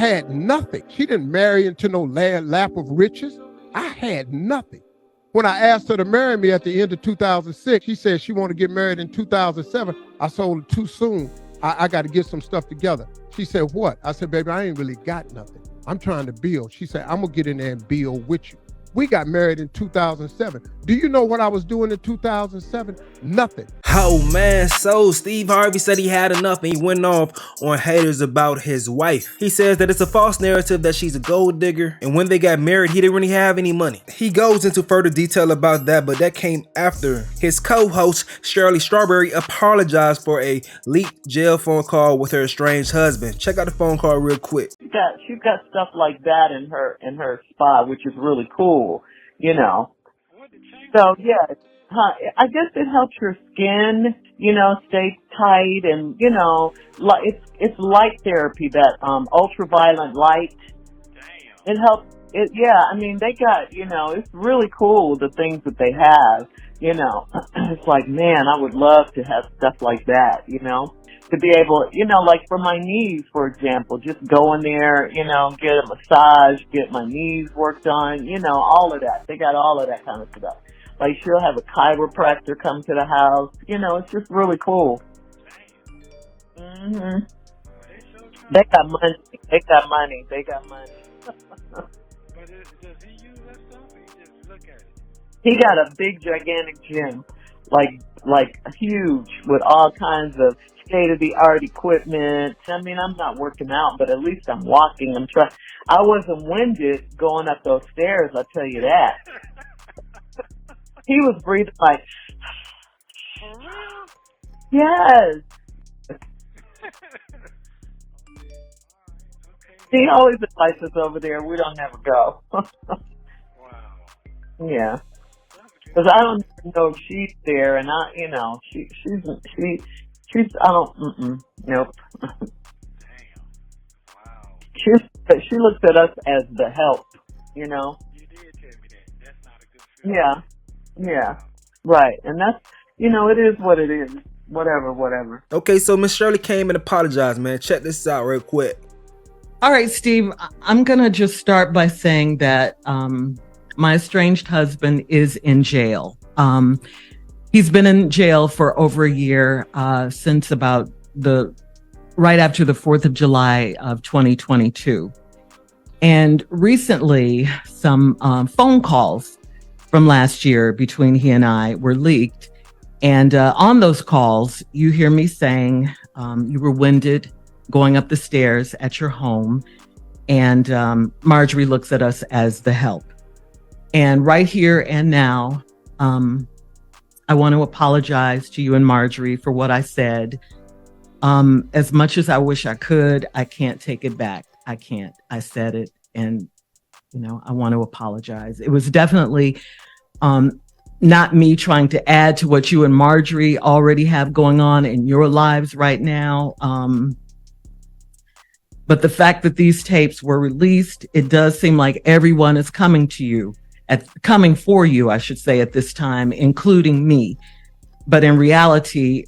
had nothing. She didn't marry into no lap of riches. I had nothing. When I asked her to marry me at the end of 2006, she said she wanted to get married in 2007. I told her too soon. I got to get some stuff together. She said, what? I said, baby, I ain't really got nothing. I'm trying to build. She said, I'm going to get in there and build with you. We got married in 2007. Do you know what I was doing in 2007? Nothing. Oh man, so Steve Harvey said he had enough and he went off on haters about his wife. He says that it's a false narrative that she's a gold digger, and when they got married, he didn't really have any money. He goes into further detail about that, but that came after his co-host Shirley Strawberry apologized for a leaked jail phone call with her estranged husband. Check out the phone call real quick. She's got stuff like that in her spot, which is really cool, you know. So yeah. I guess it helps your skin, you know, stay tight, and you know, it's light therapy, that ultraviolet light. Damn. It helps. Yeah. I mean, they got, you know, it's really cool, the things that they have. You know, it's like, man, I would love to have stuff like that. You know, to be able, you know, like for my knees, for example, just go in there, you know, get a massage, get my knees worked on, you know, all of that. They got all of that kind of stuff. Like, she'll have a chiropractor come to the house. You know, it's just really cool. Mm-hmm. They got money. They got money. They got money. But does he use that stuff, or he just look at it? He got a big, gigantic gym. Like huge, with all kinds of state-of-the-art equipment. I mean, I'm not working out, but at least I'm walking. I wasn't winded going up those stairs, I'll tell you that. He was breathing like, for real? yes. He always invites us over there. We don't never go. Wow. Yeah. Because I don't even know if she's there, and you know, she's, I don't, nope. Damn. Wow. She looks at us as the help, you know? You did tell me that. That's not a good feeling. Yeah. Yeah, right. And that's, you know, it is what it is. Whatever. Okay, so Miss Shirley came and apologized, man. Check this out real quick. All right, Steve, I'm going to just start by saying that my estranged husband is in jail. He's been in jail for over a year, since about right after the 4th of July of 2022. And recently, some phone calls from last year between he and I were leaked. And on those calls, you hear me saying you were winded going up the stairs at your home. And Marjorie looks at us as the help. And right here and now, I want to apologize to you and Marjorie for what I said. As much as I wish I could, I can't take it back. I can't. I said it. And you know, I want to apologize. It was definitely not me trying to add to what you and Marjorie already have going on in your lives right now. But the fact that these tapes were released, it does seem like everyone is coming for you, I should say, at this time, including me. But in reality,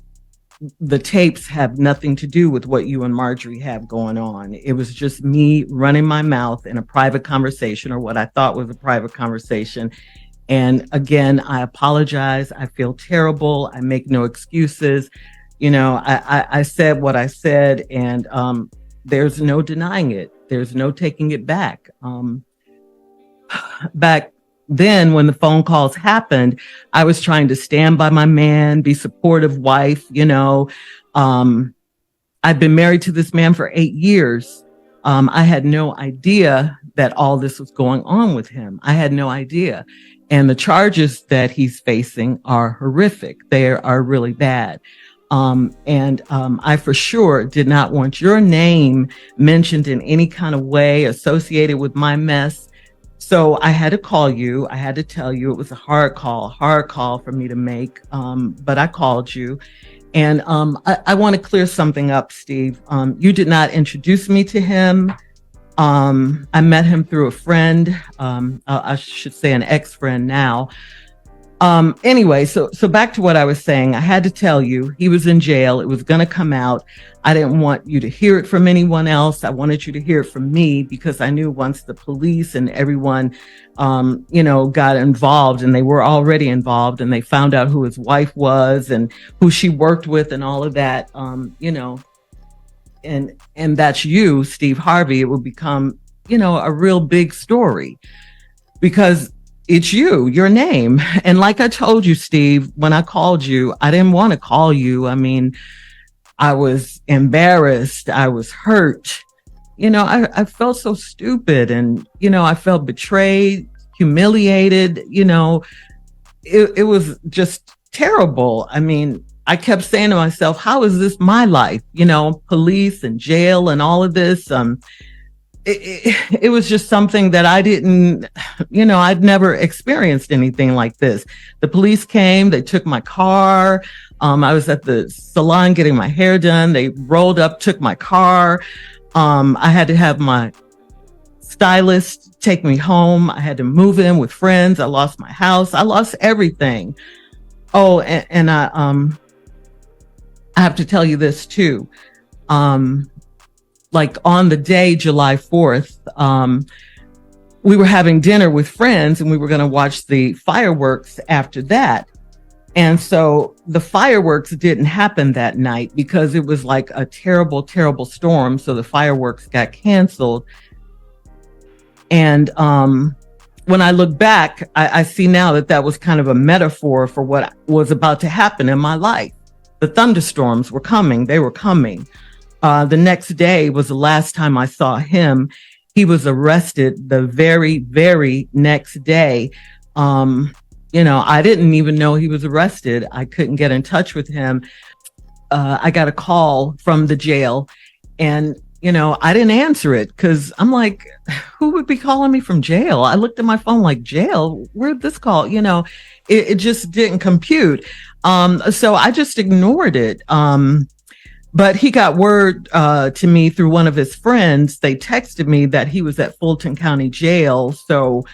the tapes have nothing to do with what you and Marjorie have going on. It was just me running my mouth in a private conversation, or what I thought was a private conversation. And again, I apologize. I feel terrible. I make no excuses. You know, I said what I said, and there's no denying it. There's no taking it back. Back then, when the phone calls happened, I was trying to stand by my man, be supportive wife, you know. I've been married to this man for 8 years. I had no idea that all this was going on with him. I had no idea. And the charges that he's facing are horrific. They are really bad. I for sure did not want your name mentioned in any kind of way associated with my mess. So I had to call you. I had to tell you. It was a hard call for me to make. But I called you. And I want to clear something up, Steve. You did not introduce me to him. I met him through a friend. I should say an ex-friend now. Anyway, so back to what I was saying. I had to tell you, he was in jail. It was going to come out. I didn't want you to hear it from anyone else. I wanted you to hear it from me because I knew once the police and everyone, got involved, and they were already involved, and they found out who his wife was and who she worked with and all of that, and that's you, Steve Harvey, it would become, a real big story because it's your name. And like I told you, Steve, when I called you, I didn't want to call you. I mean, I was embarrassed. I was hurt. I felt so stupid, and, I felt betrayed, humiliated. It was just terrible. I mean, I kept saying to myself, how is this my life? Police and jail and all of this. It was just something that I didn't, I'd never experienced anything like this. The police came, they took my car. I was at the salon getting my hair done. They rolled up, took my car. I had to have my stylist take me home. I had to move in with friends. I lost my house. I lost everything. Oh, and I have to tell you this too. Like on the day, July 4th, we were having dinner with friends and we were going to watch the fireworks after that. And so the fireworks didn't happen that night because it was like a terrible, terrible storm. So the fireworks got canceled. And when I look back, I see now that was kind of a metaphor for what was about to happen in my life. The thunderstorms were coming. They were coming. The next day was the last time I saw him. He was arrested the very, very next day. I didn't even know he was arrested. I couldn't get in touch with him. I got a call from the jail and, I didn't answer it because I'm like, who would be calling me from jail? I looked at my phone like, jail? Where'd this call? It just didn't compute. So I just ignored it. But he got word to me through one of his friends. They texted me that he was at Fulton County Jail. So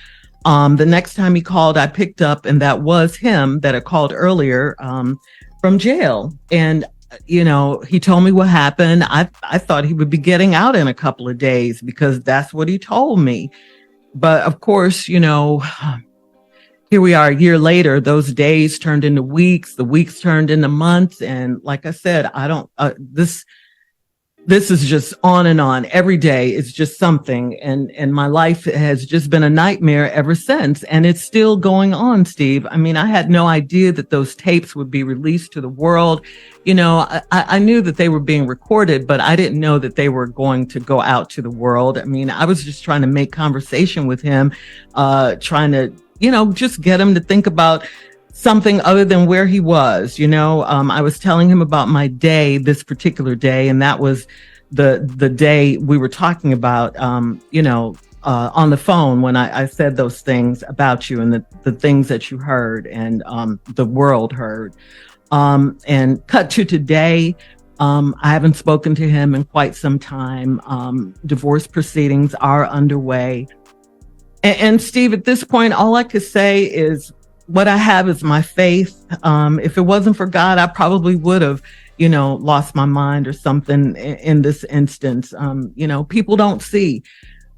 the next time he called, I picked up, and that was him that had called earlier from jail. And, he told me what happened. I thought he would be getting out in a couple of days because that's what he told me. But of course, here we are a year later. Those days turned into weeks. The weeks turned into months. And like I said, this is just on and on. Every day is just something. And my life has just been a nightmare ever since. And it's still going on, Steve. I mean, I had no idea that those tapes would be released to the world. I knew that they were being recorded, but I didn't know that they were going to go out to the world. I mean, I was just trying to make conversation with him, trying to, just get him to think about something other than where he was. I was telling him about my day, this particular day, and that was the day we were talking about, on the phone when I said those things about you and the things that you heard and the world heard. And cut to today, I haven't spoken to him in quite some time. Divorce proceedings are underway. And Steve, at this point, all I could say is what I have is my faith. If it wasn't for God, I probably would have, lost my mind or something in this instance. People don't see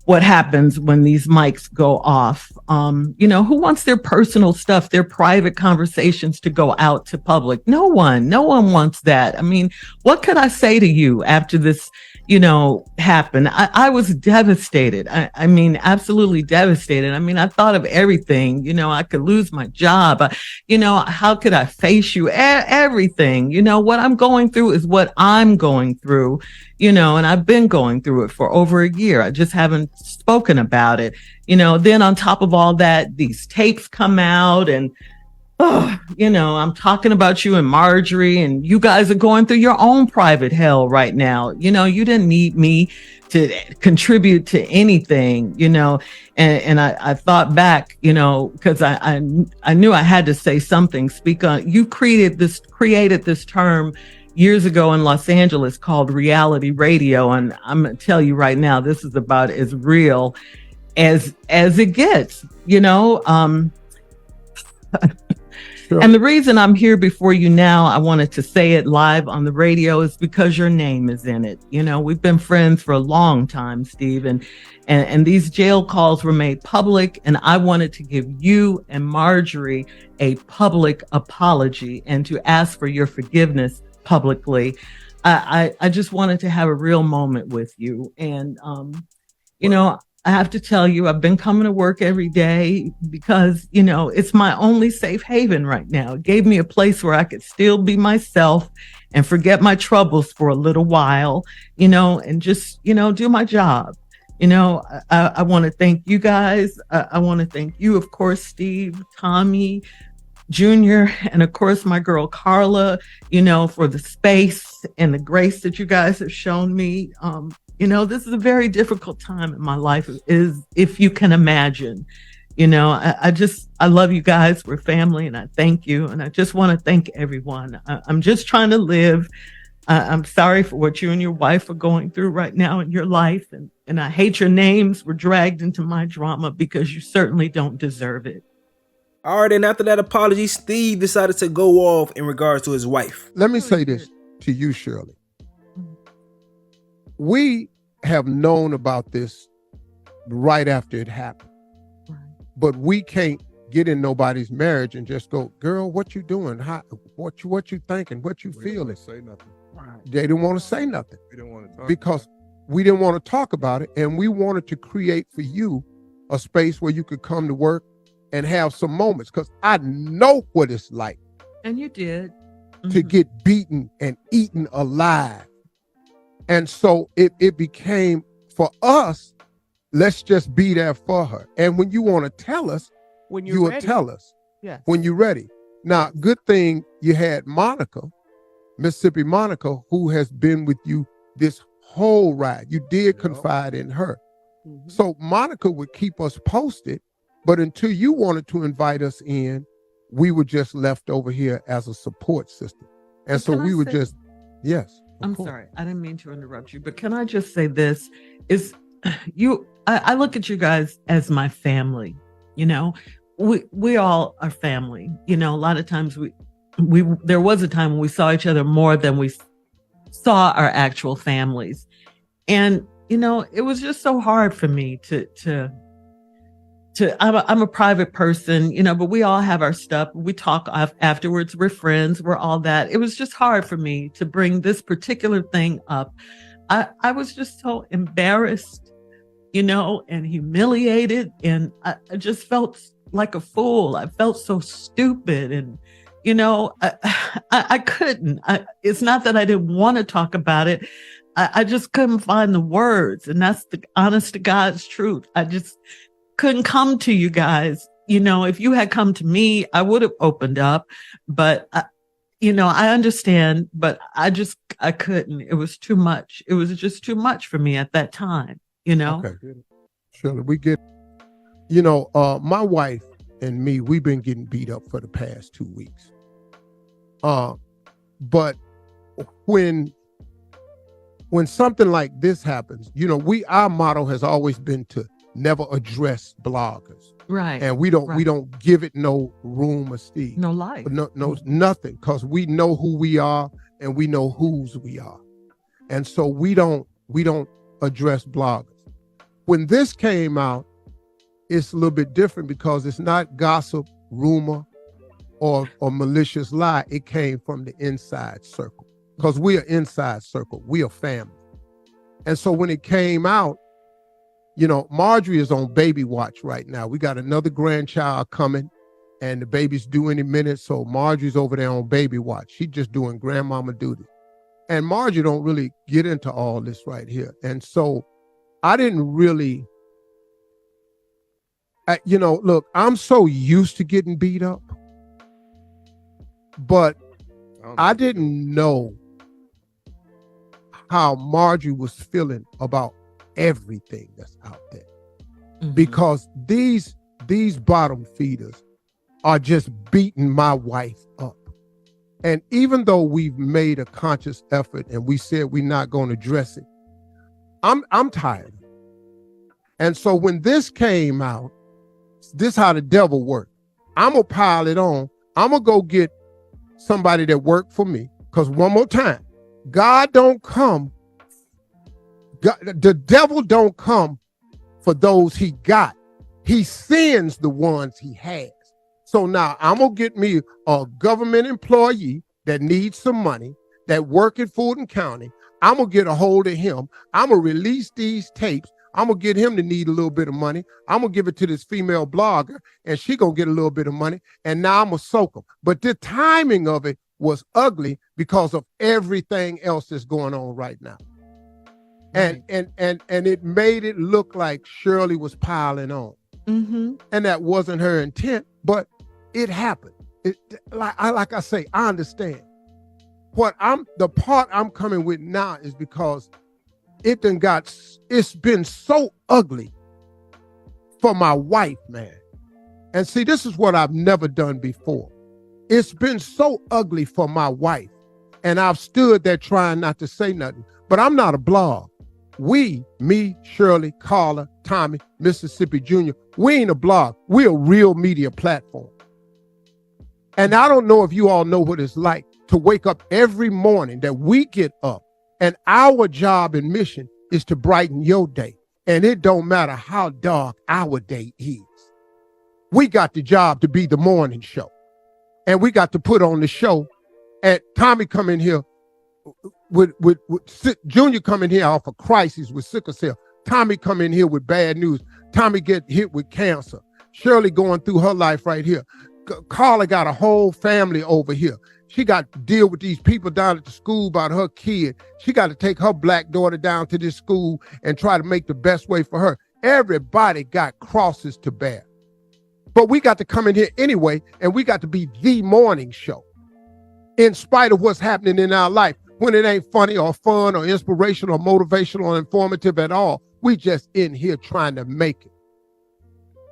what happens when these mics go off. Who wants their personal stuff, their private conversations to go out to public? No one wants that. I mean, what could I say to you after this, happened? I was devastated. I mean, absolutely devastated. I mean, I thought of everything, I could lose my job. How could I face you? Everything, what I'm going through is what I'm going through, and I've been going through it for over a year. I just haven't spoken about it. Then on top of all that, these tapes come out and, I'm talking about you and Marjorie, and you guys are going through your own private hell right now. You didn't need me to contribute to anything, and I thought back, because I knew I had to say something, speak on. You created this term years ago in Los Angeles called reality radio. And I'm going to tell you right now, this is about as real as it gets, Sure. And the reason I'm here before you now, I wanted to say it live on the radio, is because your name is in it. You know, we've been friends for a long time, Steve, and these jail calls were made public, and I wanted to give you and Marjorie a public apology and to ask for your forgiveness publicly. I just wanted to have a real moment with you. And, you know, I have to tell you, I've been coming to work every day because, you know, it's my only safe haven right now. It gave me a place where I could still be myself and forget my troubles for a little while, you know, and just, you know, do my job. You know, I want to thank you guys. I want to thank you, of course, Steve, Tommy, Junior, and of course, my girl Carla, you know, for the space and the grace that you guys have shown me. You know, this is a very difficult time in my life, is if you can imagine. You know, I love you guys. We're family, and I thank you. And I just want to thank everyone. I'm just trying to live. I'm sorry for what you and your wife are going through right now in your life. And I hate your names were dragged into my drama because you certainly don't deserve it. All right, and after that apology, Steve decided to go off in regards to his wife. Let me say this to you, Shirley. We have known about this right after it happened. Right. But we can't get in nobody's marriage and just go, girl, what you doing? What you thinking? What you feeling? Say nothing. They didn't want to say nothing We didn't want to talk because we didn't want to talk about it. And we wanted to create for you a space where you could come to work and have some moments, because I know what it's like And you did. to get beaten and eaten alive. And so it became, for us, let's just be there for her. And when you want to tell us, When you will ready. tell us Yes. when you're ready. Now, good thing you had Monica, Mississippi Monica, who has been with you this whole ride. You did confide in her. Mhm. So Monica would keep us posted, but until you wanted to invite us in, we were just left over here as a support system. And But so can I we were say- just, yes. of I'm course. sorry. I didn't mean to interrupt you, but can I just say this is I look at you guys as my family. You know, we all are family. You know, a lot of times there was a time when we saw each other more than we saw our actual families. And, you know, it was just so hard for me I'm a private person, you know, but we all have our stuff. We talk afterwards. We're friends. We're all that. It was just hard for me to bring this particular thing up. I was just so embarrassed, you know, and humiliated. And I just felt like a fool. I felt so stupid. And, you know, I couldn't. It's not that I didn't want to talk about it. I just couldn't find the words. And that's the honest to God's truth. I just couldn't come to you guys. You know, if you had come to me, I would have opened up, but you know, I understand, but I couldn't. It was too much. It was just too much for me at that time, you know? Okay. Shirley, we get, you know, my wife and me, we've been getting beat up for the past 2 weeks. But when something like this happens, you know, our motto has always been to never address bloggers. Right. And we don't give it no room or steam. No life. No, nothing, because we know who we are and we know whose we are. And so we don't address bloggers. When this came out, it's a little bit different because it's not gossip, rumor, or malicious lie. It came from the inside circle, because we are inside circle. We are family. And so when it came out, you know, Marjorie is on baby watch right now. We got another grandchild coming, and the baby's due any minute. So Marjorie's over there on baby watch. She's just doing grandmama duty. And Marjorie don't really get into all this right here. And so I didn't really, you know, look, I'm so used to getting beat up, but I didn't know how Marjorie was feeling about everything that's out there. Mhm. Because these bottom feeders are just beating my wife up. And even though we've made a conscious effort and we said we're not going to address it, I'm tired. And so when this came out, this how the devil worked. I'm gonna pile it on. I'm going to go get somebody that worked for me. Because one more time, God don't come, the devil don't come for those he got. He sends the ones he has. So now I'm going to get me a government employee that needs some money, that work at Fulton County. I'm going to get a hold of him. I'm going to release these tapes. I'm going to get him to need a little bit of money. I'm going to give it to this female blogger, and she going to get a little bit of money, and now I'm going to soak them. But the timing of it was ugly because of everything else that's going on right now. Right. And it made it look like Shirley was piling on. Mm-hmm. And that wasn't her intent, but it happened. Like I say, I understand. The part I'm coming with now is because it's been so ugly for my wife, man. And see, this is what I've never done before. It's been so ugly for my wife. And I've stood there trying not to say nothing, but I'm not a blog. Me, Shirley, Carla, Tommy, Mississippi Jr., we ain't a blog. We're a real media platform. And I don't know if you all know what it's like to wake up every morning that we get up, and our job and mission is to brighten your day. And it don't matter how dark our day is. We got the job to be the morning show. And we got to put on the show. And Tommy come in here with Junior come in here off a crisis with sickle cell. Tommy come in here with bad news. Tommy get hit with cancer. Shirley going through her life right here. Carla got a whole family over here. She got to deal with these people down at the school about her kid. She got to take her black daughter down to this school and try to make the best way for her. Everybody got crosses to bear. But we got to come in here anyway, and we got to be the morning show. In spite of what's happening in our life, when it ain't funny or fun or inspirational or motivational or informative at all, we just in here trying to make it.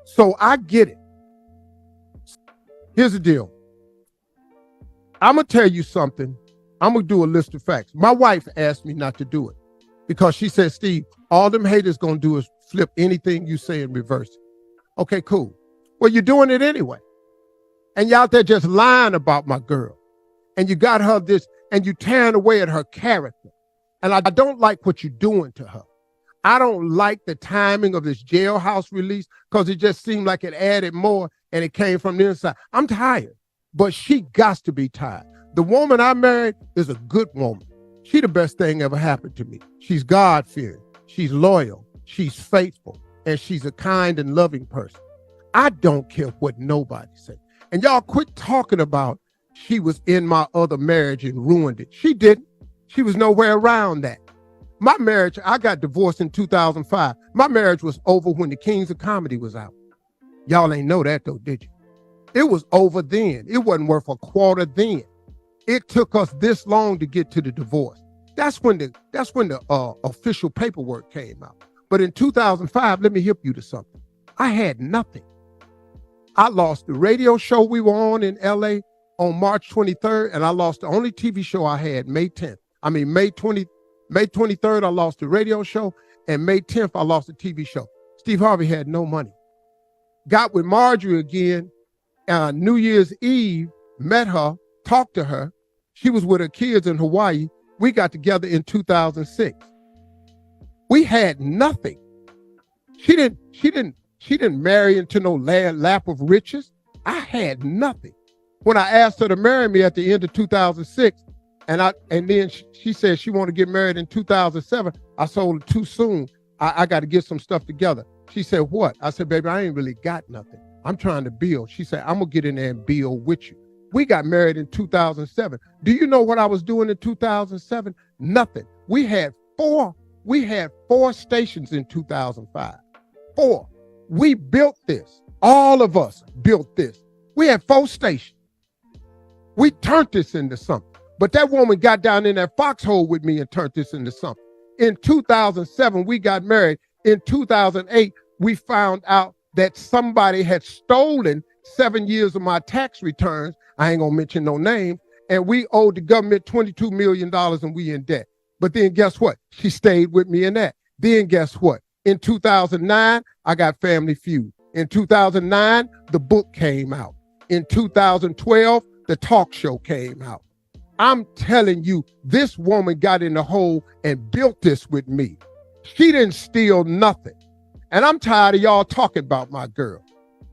So I get it. Here's the deal. I'm going to tell you something. I'm going to do a list of facts. My wife asked me not to do it because she said, Steve, all them haters going to do is flip anything you say and reverse it. Okay, cool. Well, you're doing it anyway. And you out there just lying about my girl. And you got her this, and you tearing away at her character. And I don't like what you're doing to her. I don't like the timing of this jailhouse release because it just seemed like it added more and it came from the inside. I'm tired, but she got to be tired. The woman I married is a good woman. She the best thing ever happened to me. She's God-fearing. She's loyal. She's faithful. And she's a kind and loving person. I don't care what nobody says. And y'all quit talking about she was in my other marriage and ruined it. She didn't. She was nowhere around that. My marriage, I got divorced in 2005. My marriage was over when The Kings of Comedy was out. Y'all ain't know that though, did you? It was over then. It wasn't worth a quarter then. It took us this long to get to the divorce. That's when the official paperwork came out. But in 2005, let me hip you to something. I had nothing. I lost the radio show we were on in LA on March 23rd, and I lost the only TV show I had May 23rd, I lost the radio show, and May 10th, I lost the TV show. Steve Harvey had no money. Got with Marjorie again, New Year's Eve, met her, talked to her. She was with her kids in Hawaii. We got together in 2006. We had nothing. She didn't marry into no lap of riches. I had nothing. When I asked her to marry me at the end of 2006, and then she said she wanted to get married in 2007, I told her too soon. I got to get some stuff together. She said, what? I said, baby, I ain't really got nothing. I'm trying to build. She said, I'm going to get in there and build with you. We got married in 2007. Do you know what I was doing in 2007? Nothing. We had four stations in 2005. 4. We built this. All of us built this. We had 4 stations. We turned this into something. But that woman got down in that foxhole with me and turned this into something. In 2007, we got married. In 2008, we found out that somebody had stolen 7 years of my tax returns. I ain't gonna mention no names. And we owed the government $22 million and we in debt. But then guess what? She stayed with me in that. Then guess what? In 2009, I got Family Feud. In 2009, the book came out. in 2012, the talk show came out. I'm telling you, this woman got in the hole and built this with me. She didn't steal nothing. And I'm tired of y'all talking about my girl,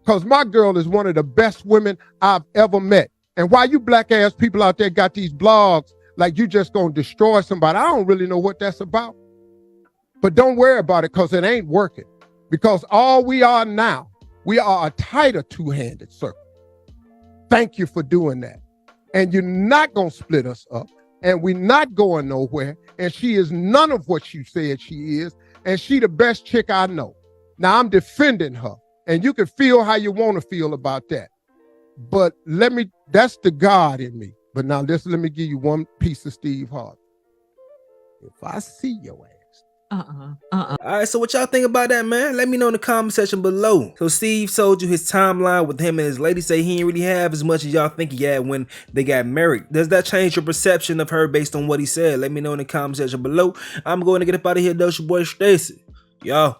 because my girl is one of the best women I've ever met. And why you black ass people out there got these blogs like you just gonna destroy somebody, I don't really know what that's about. But don't worry about it, because it ain't working. Because all we are now, we are a tighter two-handed circle. Thank you for doing that. And you're not gonna split us up. And we're not going nowhere. And she is none of what you said she is. And she the best chick I know. Now I'm defending her. And you can feel how you want to feel about that. But that's the God in me. But now let me give you one piece of Steve Harvey. If I see your ass. All right, so what y'all think about that, man? Let me know in the comment section below. So Steve told you his timeline with him and his lady. Say he didn't really have as much as y'all think he had when they got married. Does that change your perception of her based on what he said? Let me know in the comment section below. I'm going to get up out of here, though. It's your boy Stacy. Yo.